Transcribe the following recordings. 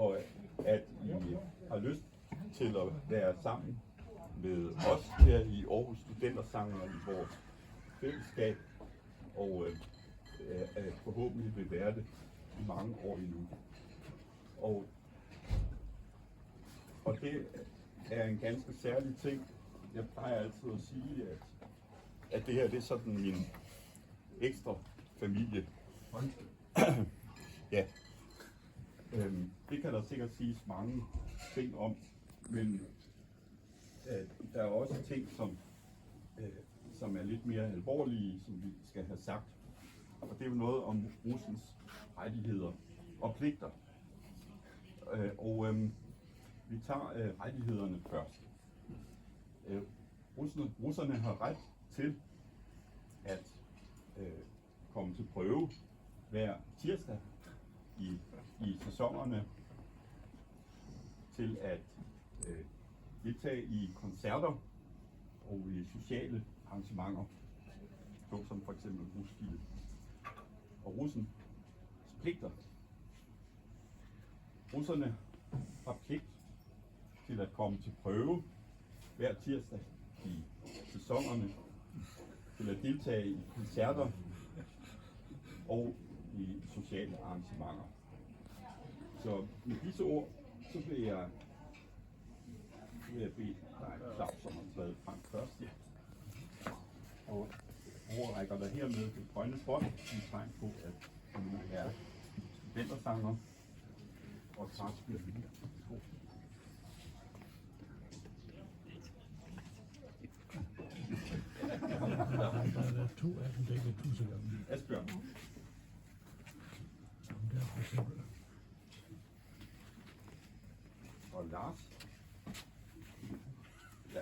og at I har lyst til at være sammen med os her i Aarhus Studentersanger i vores fællesskab, og forhåbentlig vil være det i mange år endnu. Og det er en ganske særlig ting. Jeg plejer altid at sige, at det her det er sådan min ekstra familie. Ja. Det kan der sikkert siges mange ting om, men der er også ting, som er lidt mere alvorlige, som vi skal have sagt. Og det er jo noget om russens rettigheder og pligter. Vi tager rettighederne først. Russerne har ret til at komme til prøve hver tirsdag i sæsonerne, til at deltage i koncerter og i sociale arrangementer, som for eksempel Roskilde. Og russens pligter. Russerne har pligt til at komme til prøve hver tirsdag i sæsonerne, til at deltage i koncerter og i sociale arrangementer. Så med disse ord, så vil jeg bede dig, Claus, om at træde frem først. Ja. Og overrækker dig hermed det grønne bånd, som tegn på, at du er studentersanger. Og tak skal vi her. Der er 2 af dem, der ikke er tussegange. Asbjørn. Der er for eksempel. Og Lars. Ja.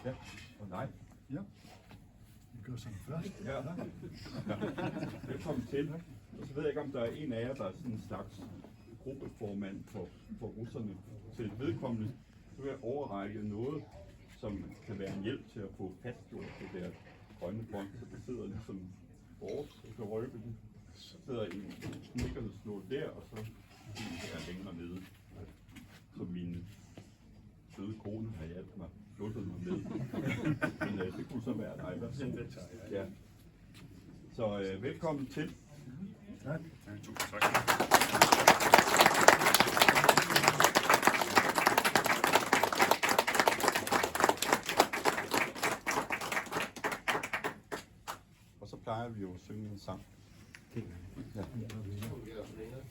Ja. Og nej. Ja. Vi gør sådan først. Ja. Velkommen til. Og så ved jeg ikke, om der er en af jer, der er sådan en slags gruppeformand for russerne. Til vedkommende, så vil jeg overrække noget, som kan være en hjælp til at få fastgjort det der grønne bånd. Så det sidder ligesom vores, jeg kan røbe det. Så sidder en snikkerhedsnål der, og så en her længere nede, som min søde kone har hjulpet mig med. Men det kunne så være dig. Ja. Så velkommen til. Tak. Tusind tak. Og så plejer vi jo at synge en sang. Ja.